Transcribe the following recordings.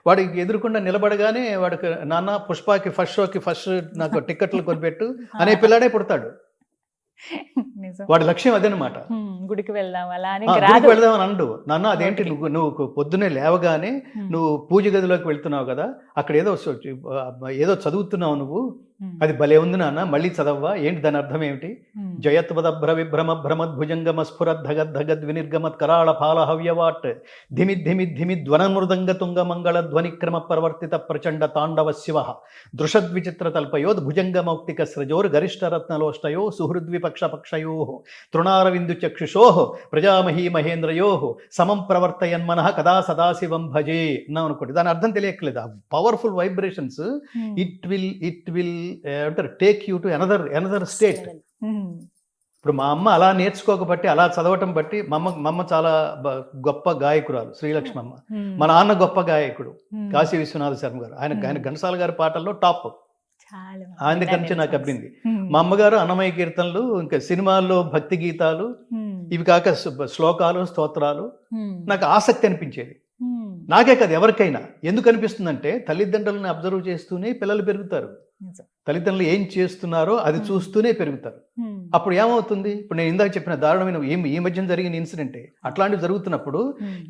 వాడికి ఎదురుకుండా నిలబడగానే వాడికి నాన్న పుష్పకి ఫస్ట్ నాకు టికెట్లు కొనిపెట్టు అనే పిల్లాడే పుడతాడు. నిజం. వాడి లక్ష్యం అదనమాట. గుడికి వెళ్దాం అలా అని గుడికి వెళదామని అండు. నాన్న అదేంటి నువ్వు పొద్దున్నే లేవగానే నువ్వు పూజ గదిలోకి వెళ్తున్నావు కదా, అక్కడ ఏదో చదువుతున్నావు నువ్వు, అది భలే ఉంది నాన్న, మళ్ళీ చదవ్వా, ఏంటి దాని అర్థం ఏమిటి? జయత్వదభ్ర విభ్రమ భ్రమద్భుజంగమ స్ఫురద్ధగద్ధగద్ వినిర్గమత్ కరాళ ఫాల హవ్యవాట్ ధిమి ధ్వనమృదంగ తుంగ మంగళ ధ్వనిక్రమ ప్రవర్తిత ప్రచండ తాండవ శివ దృషద్విచిత్ర తల్పయోద్ భుజంగమౌక్తిక స్రజోర్ గరిష్టరత్నలోష్టయో సుహృద్విపక్షపక్షయో తృణారవిందు చక్షుషో ప్రజామహీ మహేంద్రయో సమం ప్రవర్తయన్మనః కదా సదాశివం భజే అన్నాం అనుకోండి. దాని అర్థం తెలియట్లేదు. Powerful vibrations it will take you to another state. ఇప్పుడు మా అమ్మ అలా నేర్చుకోకబట్టి, అలా చదవటం బట్టి, మా అమ్మ చాలా గొప్ప గాయకురాలు శ్రీలక్ష్మమ్మ. మా నాన్న గొప్ప గాయకుడు కాశీ విశ్వనాథ శర్మ గారు. ఆయన ఘంటసాల గారి పాటల్లో టాప్. ఆయన నుంచి నాకు అబ్బింది. మా అమ్మగారు అన్నమయ్య కీర్తనలు, ఇంకా సినిమాల్లో భక్తి గీతాలు, ఇవి కాక శ్లోకాలు, స్తోత్రాలు నాకు ఆసక్తి అనిపించేది. నాకే కాదు ఎవరికైనా. ఎందుకు అనిపిస్తుందంటే తల్లిదండ్రులను అబ్జర్వ్ చేస్తూనే పిల్లలు పెరుగుతారు. తల్లిదండ్రులు ఏం చేస్తున్నారో అది చూస్తూనే పెరుగుతారు. అప్పుడు ఏమవుతుంది, ఇప్పుడు నేను ఇందాక చెప్పిన దారుణమైన ఈ మధ్యన జరిగిన ఇన్సిడెంటే అట్లాంటివి జరుగుతున్నప్పుడు,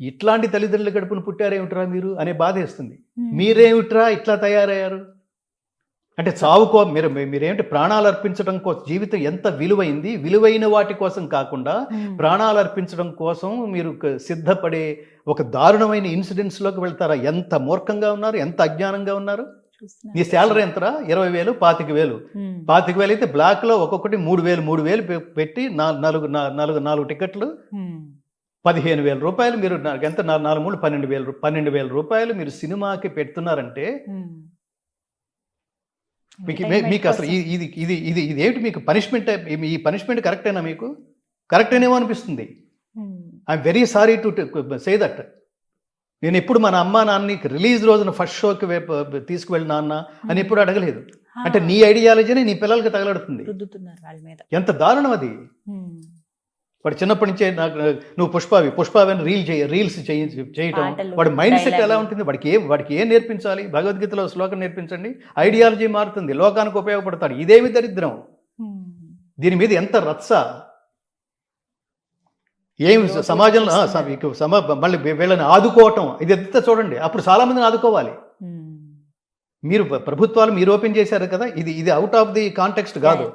ఇట్లాంటి తల్లిదండ్రుల గడుపును పుట్టారేమిట్రా మీరు అనే బాధ వేస్తుంది. మీరేమిట్రా ఇట్లా తయారయ్యారు అంటే చావుకో మీరేమిటి ప్రాణాలు అర్పించడం కోసం, జీవితం ఎంత విలువైంది, విలువైన వాటి కోసం కాకుండా ప్రాణాలు అర్పించడం కోసం మీరు సిద్ధపడే ఒక దారుణమైన ఇన్సిడెంట్స్లోకి వెళ్తారా? ఎంత మూర్ఖంగా ఉన్నారు, ఎంత అజ్ఞానంగా ఉన్నారు. నీ శాలరీ ఎంతరా? 20,000, 25,000. 25,000 అయితే బ్లాక్ లో ఒక్కొక్కటి 3,000 పెట్టి నాలుగు టికెట్లు 15,000 రూపాయలు. మీరు ఎంత 12,000 రూపాయలు మీరు సినిమాకి పెడుతున్నారంటే మీకు అసలు ఇది ఏమిటి? మీకు పనిష్మెంట్, ఈ పనిష్మెంట్ కరెక్టేనా? మీకు కరెక్టేనేమో అనిపిస్తుంది. I'm very sorry to say that. నేను ఎప్పుడు మన అమ్మ నాన్నని రిలీజ్ రోజున ఫస్ట్ షోకి తీసుకువెళ్ళి నాన్న అని ఎప్పుడు అడగలేదు. అంటే నీ ఐడియాలజీని నీ పిల్లలకి తగలడుతుంది. ఎంత దారుణం అది. వాడు చిన్నప్పటి నుంచే నువ్వు పుష్పావి అని రీల్స్ చేయటం, వాడి మైండ్ సెట్ ఎలా ఉంటుంది? వాడికి ఏం నేర్పించాలి? భగవద్గీతలో శ్లోకం నేర్పించండి, ఐడియాలజీ మారుతుంది, లోకానికి ఉపయోగపడతాడు. ఇదేమి దరిద్రం! దీని మీద ఎంత రచ్చ! ఏమి సమాజంలో మళ్ళీ వీళ్ళని ఆదుకోవటం, ఇది ఎంత చూడండి. అప్పుడు చాలా మందిని ఆదుకోవాలి. మీరు ప్రభుత్వాలు మీరు ఓపెన్ చేశారు కదా, ఇది అవుట్ ఆఫ్ ది కాంటెక్స్ట్ కాదు.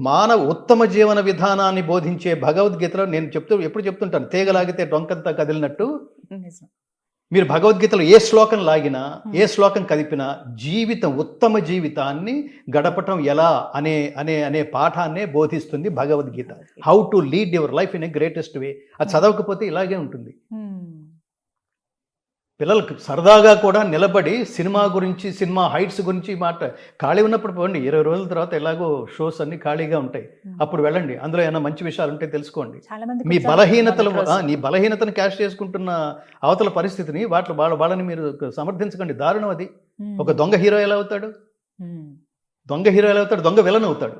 మానవ ఉత్తమ జీవన విధానాన్ని బోధించే భగవద్గీతలో నేను ఎప్పుడు చెప్తుంటాను, తీగలాగితే డొంకంతా కదిలినట్టు మీరు భగవద్గీతలో ఏ శ్లోకం లాగినా, ఏ శ్లోకం కదిపినా ఉత్తమ జీవితాన్ని గడపటం ఎలా అనే పాఠాన్నే బోధిస్తుంది Bhagavad Gita. How to lead your life in a greatest way. అది చదవకపోతే ఇలాగే ఉంటుంది. పిల్లలకు సరదాగా కూడా నిలబడి సినిమా గురించి, సినిమా హైట్స్ గురించి ఖాళీ ఉన్నప్పుడు పోండి. 20 రోజుల తర్వాత ఎలాగో షోస్ అన్ని ఖాళీగా ఉంటాయి, అప్పుడు వెళ్ళండి. అందులో ఏమైనా మంచి విషయాలు ఉంటే తెలుసుకోండి. మీ నీ బలహీనతను క్యాష్ చేసుకుంటున్న అవతల పరిస్థితిని వాళ్ళని మీరు సమర్థించకండి. దారుణం అది. ఒక దొంగ హీరో ఎలా అవుతాడు? దొంగ విలన్ అవుతాడు.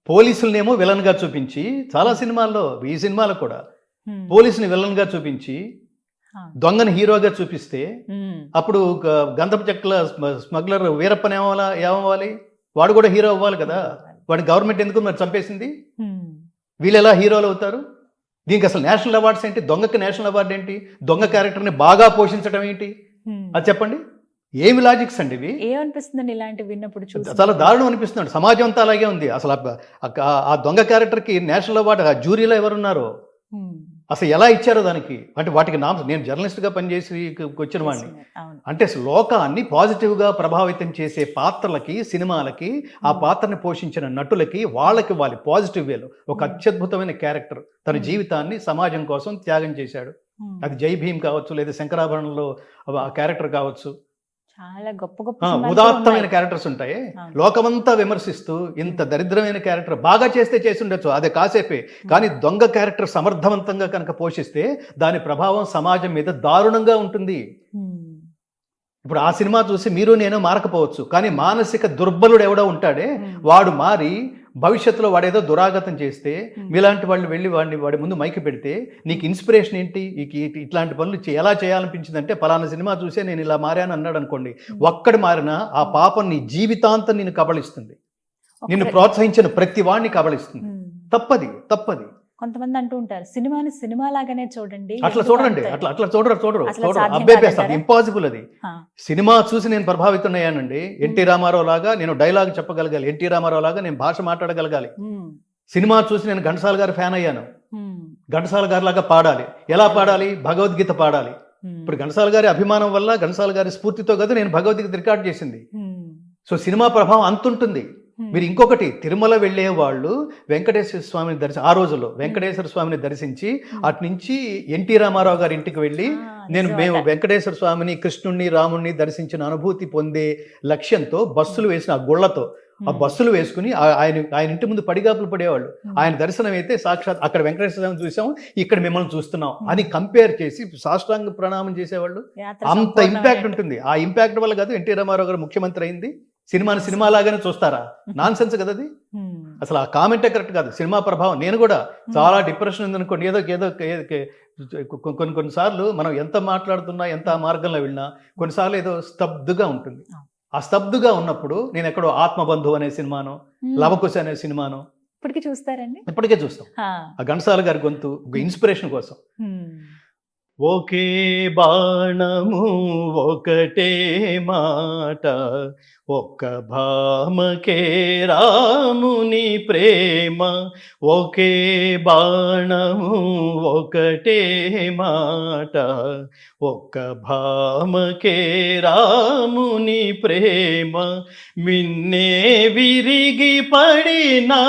పోలీసులనేమో విలన్ గా చూపించి, చాలా సినిమాల్లో, ఈ సినిమాలో కూడా పోలీసుని విలన్ గా చూపించి దొంగని హీరోగా చూపిస్తే, అప్పుడు గంధపు చెక్కల స్మగ్లర్ వీరప్పని ఏమవ్వాలి? వాడు కూడా హీరో అవ్వాలి కదా. వాడి గవర్నమెంట్ ఎందుకు మరి చంపేసింది? వీళ్ళు ఎలా హీరోలు అవుతారు? దీనికి అసలు నేషనల్ అవార్డ్స్ ఏంటి? దొంగకి నేషనల్ అవార్డు ఏంటి? దొంగ క్యారెక్టర్ని బాగా పోషించడం ఏంటి? అది చెప్పండి. ఏమి లాజిక్స్ అండి ఇవి? ఏమనిపిస్తుంది ఇలాంటివి విన్నప్పుడు? చాలా దారుణం అనిపిస్తుంది. సమాజం అంతా అలాగే ఉంది. అసలు ఆ దొంగ క్యారెక్టర్కి నేషనల్ అవార్డు ఆ జ్యూరీలో ఎవరున్నారో అసలు ఎలా ఇచ్చారో దానికి. అంటే వాటికి నేను జర్నలిస్ట్గా పనిచేసి వచ్చిన వాడిని. అంటే లోకాన్ని పాజిటివ్గా ప్రభావితం చేసే పాత్రలకి, సినిమాలకి, ఆ పాత్రని పోషించిన నటులకి, వాళ్ళకి పాజిటివ్ వేలో ఒక అత్యద్భుతమైన క్యారెక్టర్ తన జీవితాన్ని సమాజం కోసం త్యాగం చేశాడు. అది జై భీమ్ కావచ్చు, లేదా శంకరాభరణంలో ఆ క్యారెక్టర్ కావచ్చు. చాలా గొప్ప ఉదాత్తమైన క్యారెక్టర్స్ ఉంటాయి. లోకమంతా విమర్శిస్తూ ఇంత దరిద్రమైన క్యారెక్టర్ బాగా చేసి ఉండొచ్చు, అదే కాసేపే. కానీ దొంగ క్యారెక్టర్ సమర్థవంతంగా కనుక పోషిస్తే దాని ప్రభావం సమాజం మీద దారుణంగా ఉంటుంది. ఇప్పుడు ఆ సినిమా చూసి మీరు నేను మారకపోవచ్చు, కానీ మానసిక దుర్బలుడు ఎవడో ఉంటాడే, వాడు మారి భవిష్యత్తులో వాడేదో దురాగతం చేస్తే మీలాంటి వాళ్ళు వెళ్ళి వాడి ముందు మైకి పెడితే నీకు ఇన్స్పిరేషన్ ఏంటి? ఇట్లాంటి పనులు ఎలా చేయాలనిపించిందంటే పలానా సినిమా చూసే నేను ఇలా మారాను అన్నాడు అనుకోండి, ఒక్కడు మారినా ఆ పాపం నీ జీవితాంతం నిన్ను కబళిస్తుంది. నిన్ను ప్రోత్సహించిన ప్రతి వాడిని కబళిస్తుంది. తప్పది. కొంతమంది అంటూ ఉంటారు సినిమాని సినిమా లాగానే చూడండి, అట్లా చూడండి, అట్లా చూడరు అబ్బేపేస్తారు. ఇంపాసిబుల్ అది. సినిమా చూసి నేను ప్రభావితమయ్యానండి. ఎన్టీ రామారావు లాగా నేను డైలాగ్ చెప్పగలగాలి, ఎన్టీ రామారావు లాగా నేను భాష మాట్లాడగలగాలి. సినిమా చూసి నేను ఘంటసాల గారి ఫ్యాన్ అయ్యాను. ఘంటసాల గారి లాగా పాడాలి. ఎలా పాడాలి? భగవద్గీత పాడాలి. ఇప్పుడు ఘంటసాల గారి అభిమానం వల్ల, ఘంటసాల గారి స్ఫూర్తితో కదా నేను భగవద్గీత రికార్డ్ చేసింది. సో సినిమా ప్రభావం అంతుంటుంది. మీరు ఇంకొకటి, తిరుమల వెళ్ళే వాళ్ళు వెంకటేశ్వర స్వామిని ఆ రోజుల్లో వెంకటేశ్వర స్వామిని దర్శించి అటు నుంచి ఎన్టీ రామారావు గారి ఇంటికి వెళ్ళి మేము వెంకటేశ్వర స్వామిని, కృష్ణుణ్ణి, రాముణ్ణి దర్శించిన అనుభూతి పొందే లక్ష్యంతో బస్సులు వేసిన ఆ గుళ్లతో ఆ బస్సులు వేసుకుని ఆయన ఇంటి ముందు పడిగాపులు పడేవాళ్ళు. ఆయన దర్శనం అయితే సాక్షాత్ అక్కడ వెంకటేశ్వర స్వామిని చూసాం, ఇక్కడ మిమ్మల్ని చూస్తున్నాం అని కంపేర్ చేసి సాష్టాంగ ప్రణామం చేసేవాళ్ళు. అంత ఇంపాక్ట్ ఉంటుంది. ఆ ఇంపాక్ట్ వల్ల కాదు ఎన్టీ రామారావు గారు ముఖ్యమంత్రి అయింది. సినిమాని సినిమా లాగానే చూస్తారా? నాన్ సెన్స్ కదా అది. అసలు ఆ కామెంటే కరెక్ట్ కాదు. సినిమా ప్రభావం. నేను కూడా చాలా డిప్రెషన్ ఉందనుకోండి, ఏదో కొన్నిసార్లు మనం ఎంత మాట్లాడుతున్నా, ఎంత మార్గంలో వెళ్ళినా కొన్నిసార్లు ఏదో స్తబ్దుగా ఉంటుంది. ఆ స్తబ్దుగా ఉన్నప్పుడు నేను ఎక్కడో ఆత్మబంధువు అనే సినిమానో, లవకుశ అనే సినిమానో ఇప్పటికే చూస్తారండి. ఇప్పటికే చూస్తాం. ఆ ఘంటసాల గారి గొంతు ఒక ఇన్స్పిరేషన్ కోసం. ఒకే బాణము ఒకటే మాట, ఒక్క భామకే రాముని ప్రేమ. ఒకే బాణము ఒకటే మాట, ఒక్క భామకే రాముని ప్రేమ. మిన్నే విరిగి పడినా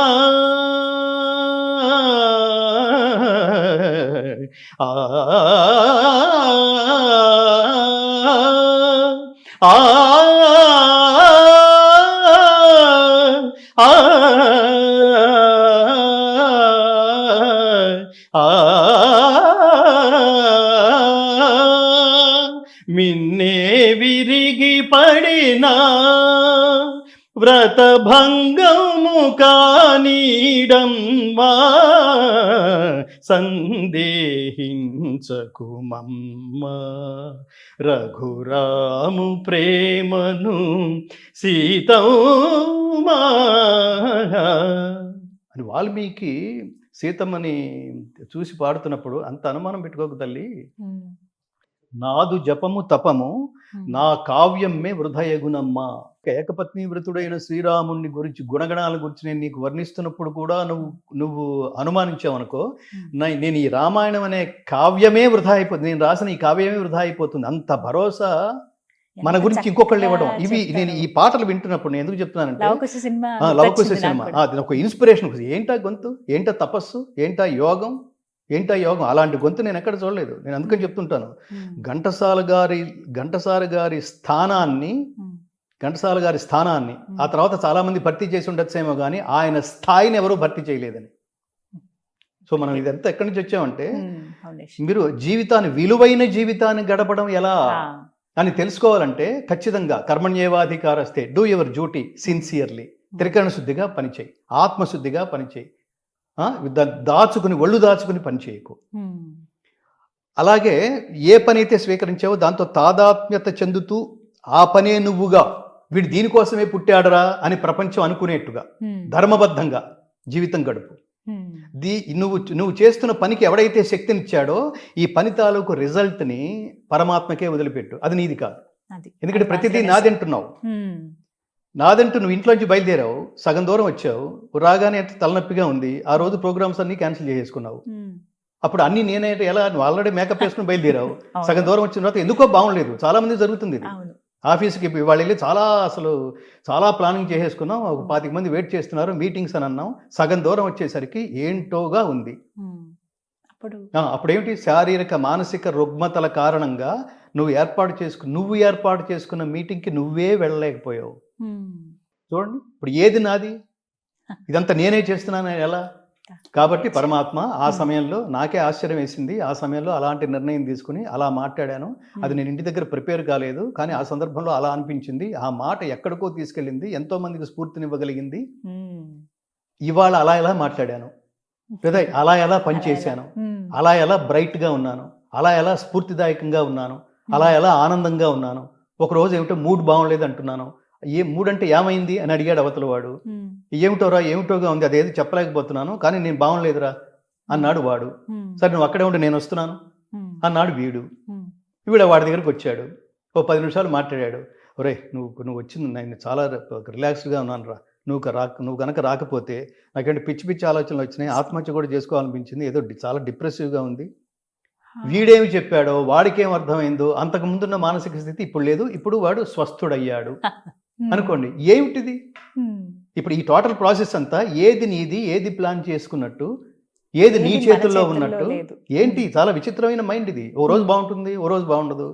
ఆ మిన్నే విరిగి పడినా వ్రతభంగము కానీడమ్మా, సందేహించకుమమ్మ. రఘురాము ప్రేమను సీతమ్మా అని వాల్మీకి సీతమ్మని చూసి పాడుతున్నప్పుడు అంత అనుమానం పెట్టుకోకు తల్లి. నాదు జపము తపము నా కావ్యమే వృధయగునమ్మా. ఏకపత్ని వ్రతుడైన శ్రీరాముని గురించి, గుణగణాల గురించి నేను నీకు వర్ణిస్తున్నప్పుడు కూడా నువ్వు అనుమానించావనుకో, నేను ఈ రామాయణం అనే కావ్యమే వృధా అయిపోతుంది, నేను రాసిన ఈ కావ్యమే వృధా అయిపోతుంది. అంత భరోసా మన గురించి ఇంకొకళ్ళు ఇవ్వడం. ఇవి నేను ఈ పాటలు వింటున్నప్పుడు నేను ఎందుకు చెప్తున్నానంటే, లవకుశ సినిమా అది ఒక ఇన్స్పిరేషన్. ఏంటా గొంతు, ఏంటా తపస్సు, ఏంటా యోగం, అలాంటి గొంతు నేను ఎక్కడ చూడలేదు. నేను అందుకని చెప్తుంటాను, ఘంటసాల గారి స్థానాన్ని ఆ తర్వాత చాలా మంది భర్తీ చేసి ఉండొచ్చేమో కానీ ఆయన స్థాయిని ఎవరూ భర్తీ చేయలేదని. సో మనం ఇదంతా ఎక్కడి నుంచి వచ్చామంటే, మీరు విలువైన జీవితాన్ని గడపడం ఎలా అని తెలుసుకోవాలంటే ఖచ్చితంగా కర్మణ్యేవాధికారస్తే, డూ యువర్ డ్యూటీ సిన్సియర్లీ, త్రికరణ శుద్ధిగా పనిచేయి, ఆత్మశుద్ధిగా పనిచేయి, ఒళ్ళు దాచుకుని పని చేయకు. అలాగే ఏ పని అయితే స్వీకరించావో దాంతో తాదాత్మ్యత చెందుతూ ఆ పనే నువ్వుగా, వీడు దీనికోసమే పుట్టాడరా అని ప్రపంచం అనుకునేట్టుగా ధర్మబద్ధంగా జీవితం గడుపు. నువ్వు చేస్తున్న పనికి ఎవడైతే శక్తినిచ్చాడో ఈ పని తాలూకు రిజల్ట్ని పరమాత్మకే వదిలిపెట్టు. అది నీది కాదు. ఎందుకంటే ప్రతిదీ నాదంటున్నావు. నాదంటూ నువ్వు ఇంట్లోంచి బయలుదేరావు, సగం దూరం వచ్చావు, రాగానే తలనొప్పిగా ఉంది, ఆ రోజు ప్రోగ్రామ్స్ అన్ని క్యాన్సిల్ చేసేసుకున్నావు. అప్పుడు అన్ని నేనే ఎలా, నువ్వు ఆల్రెడీ మేకప్ వేసుకుని బయలుదేరావు, సగం దూరం వచ్చిన తర్వాత ఎందుకో బాగుండలేదు. చాలా మంది జరుగుతుంది ఇది. ఆఫీస్కి వాళ్ళు వెళ్ళి చాలా ప్లానింగ్ చేసేసుకున్నాం, ఒక 25 మంది వెయిట్ చేస్తున్నారు, మీటింగ్స్ అని అన్నాం, సగం దూరం వచ్చేసరికి ఏంటోగా ఉంది. అప్పుడేమిటి, శారీరక మానసిక రుగ్మతల కారణంగా నువ్వు ఏర్పాటు చేసుకున్న మీటింగ్కి నువ్వే వెళ్ళలేకపోయావు. చూడండి, ఇప్పుడు ఏది నాది, ఇదంతా నేనే చేస్తున్నాను ఎలా? కాబట్టి పరమాత్మ ఆ సమయంలో నాకే ఆశ్చర్యం వేసింది. ఆ సమయంలో అలాంటి నిర్ణయం తీసుకుని అలా మాట్లాడాను. అది నేను ఇంటి దగ్గర ప్రిపేర్ కాలేదు, కానీ ఆ సందర్భంలో అలా అనిపించింది. ఆ మాట ఎక్కడికో తీసుకెళ్ళింది, ఎంతో మందికి స్ఫూర్తినివ్వగలిగింది. ఇవాళ అలా ఎలా మాట్లాడాను, లేదా అలా ఎలా పనిచేశాను, అలా ఎలా బ్రైట్గా ఉన్నాను, అలా ఎలా స్ఫూర్తిదాయకంగా ఉన్నాను, అలా ఎలా ఆనందంగా ఉన్నాను. ఒకరోజు ఏమిటో మూడ్ బాగుండలేదు అంటున్నాను, మూడ్ అంటే ఏమైంది అని అడిగాడు అవతల వాడు. ఏమిటోరా ఏమిటోగా ఉంది, అదేది చెప్పలేకపోతున్నాను కానీ నేను బాగుండలేదురా అన్నాడు వాడు. సరే నువ్వు అక్కడే ఉండి నేను వస్తున్నాను అన్నాడు వీడు. వాడి దగ్గరికి వచ్చాడు, ఓ 10 నిమిషాలు మాట్లాడాడు. ఒరే నువ్వు వచ్చింది నేను చాలా రిలాక్స్డ్గా ఉన్నాను రా, నువ్వు కనుక రాకపోతే నాకేంటి పిచ్చి పిచ్చి ఆలోచనలు వచ్చినాయి, ఆత్మహత్య కూడా చేసుకోవాలనిపించింది, ఏదో చాలా డిప్రెసివ్గా ఉంది. వీడేమి చెప్పాడో వాడికేం అర్థమైందో, అంతకు ముందున్న మానసిక స్థితి ఇప్పుడు లేదు, ఇప్పుడు వాడు స్వస్థుడయ్యాడు అనుకోండి. ఏమిటిది ఇప్పుడు ఈ టోటల్ ప్రాసెస్ అంతా ఏది నీది, ఏది ప్లాన్ చేసుకున్నట్టు, ఏది నీ చేతుల్లో ఉన్నట్టు, ఏంటి చాలా విచిత్రమైన మైండ్ ఇది. ఓ రోజు బాగుంటుంది, ఓ రోజు బాగుండదు.